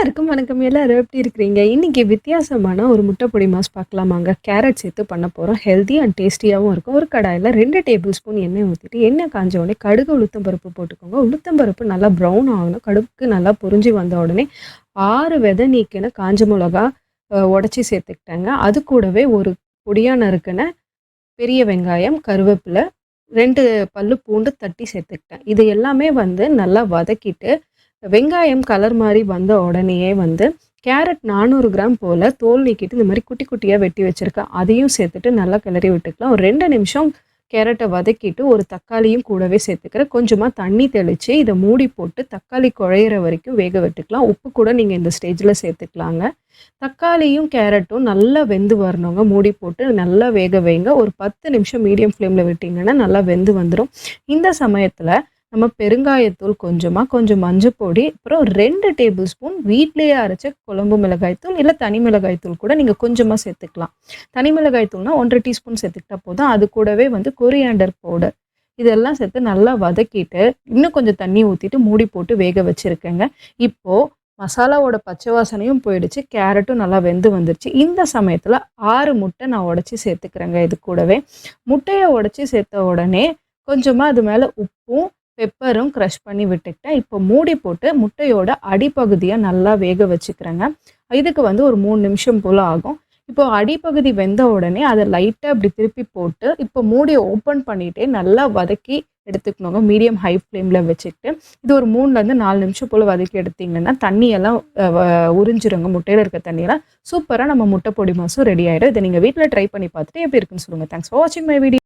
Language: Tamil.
எல்லாருக்கும் வணக்கம். எல்லாரும் எப்படி இருக்கிறீங்க? இன்னைக்கு வித்தியாசமான ஒரு முட்டை பொடி மாஸ் பார்க்கலாமாங்க. கேரட் சேர்த்து பண்ண போகிறோம். ஹெல்த்தி அண்ட் டேஸ்டியாகவும் இருக்கும். ஒரு கடாயில் 2 டேபிள் ஸ்பூன் எண்ணெய் ஊற்றிட்டு எண்ணெய் காஞ்ச உடனே கடுகு உளுத்தம் பருப்பு போட்டுக்கோங்க. உளுத்தம் பருப்பு நல்லா ப்ரௌன் ஆகணும். கடுகு நல்லா பொரிஞ்சு வந்த உடனே 6 விதை நீக்கின காஞ்ச மிளகா உடச்சி சேர்த்துக்கிட்டாங்க. அது கூடவே ஒரு பொடியாக நறுக்கின பெரிய வெங்காயம், கருவேப்பிலை, 2 பல்லு பூண்டு தட்டி சேர்த்துக்கிட்டேன். இது எல்லாமே நல்லா வதக்கிட்டு வெங்காயம் கலர் மாதிரி வந்த உடனேயே கேரட் 400 கிராம் போல் தோல் நீக்கிட்டு இந்த மாதிரி குட்டி குட்டியாக வெட்டி வச்சுருக்கேன். அதையும் சேர்த்துட்டு நல்லா கிளறி விட்டுக்கலாம். ஒரு 2 நிமிஷம் கேரட்டை வதக்கிட்டு ஒரு தக்காளியும் கூடவே சேர்த்துக்கிறேன். கொஞ்சமாக தண்ணி தெளித்து இதை மூடி போட்டு தக்காளி குழையிற வரைக்கும் வேக விட்டுக்கலாம். உப்பு கூட நீங்கள் இந்த ஸ்டேஜில் சேர்த்துக்கலாங்க. தக்காளியும் கேரட்டும் நல்லா வெந்து வரணுங்க. மூடி போட்டு நல்லா வேக வைங்க. ஒரு 10 நிமிஷம் மீடியம் ஃப்ளேமில் விட்டிங்கன்னா நல்லா வெந்து வந்துடும். இந்த சமயத்தில் நம்ம பெருங்காயத்தூள் கொஞ்சம் மஞ்சள் பொடி, அப்புறம் 2 டேபிள் ஸ்பூன் வீட்டிலேயே அரைச்ச குழம்பு மிளகாய்த்தூள், இல்லை தனி மிளகாய்த்தூள் கூட நீங்கள் கொஞ்சமாக சேர்த்துக்கலாம். தனி மிளகாய்த்தூள்னா 1 டீஸ்பூன் சேர்த்துக்கிட்டா போதும். அது கூடவே கொரியாண்டர் பவுடர் இதெல்லாம் சேர்த்து நல்லா வதக்கிட்டு இன்னும் கொஞ்சம் தண்ணி ஊற்றிட்டு மூடி போட்டு வேக வச்சுருக்கேங்க. இப்போது மசாலாவோட பச்சை வாசனையும் போயிடுச்சு, கேரட்டும் நல்லா வெந்து வந்துருச்சு. இந்த சமயத்தில் 6 முட்டை நான் உடச்சி சேர்த்துக்கிறேங்க. இது கூடவே முட்டையை உடச்சி சேர்த்த உடனே கொஞ்சமாக அது மேலே உப்பும் பெப்பரும் க்ரஷ் பண்ணி விட்டுக்கிட்டேன். இப்போ மூடி போட்டு முட்டையோட அடிப்பகுதியை நல்லா வேக வச்சுக்கிறேங்க. இதுக்கு ஒரு 3 நிமிஷம் போல் ஆகும். இப்போ அடிப்பகுதி வெந்த உடனே அதை லைட்டாக அப்படி திருப்பி போட்டு இப்போ மூடியை ஓப்பன் பண்ணிகிட்டே நல்லா வதக்கி எடுத்துக்கணுங்க. மீடியம் ஹை ஃப்ளேமில் வச்சுக்கிட்டு இது ஒரு 3லேருந்து 4 நிமிஷம் போல் வதக்கி எடுத்திங்கன்னா தண்ணியெல்லாம் உறிஞ்சிருங்க. முட்டையில் இருக்க தண்ணியெல்லாம் சூப்பராக நம்ம முட்டை பொடி மாசும் ரெடி ஆகிடும். இதை நீங்கள் வீட்டில் ட்ரை பண்ணி பார்த்துட்டு எப்படி இருக்குன்னு சொல்லுங்கள். தேங்க்ஸ் ஃபார் வாட்சிங் மை வீடியோ.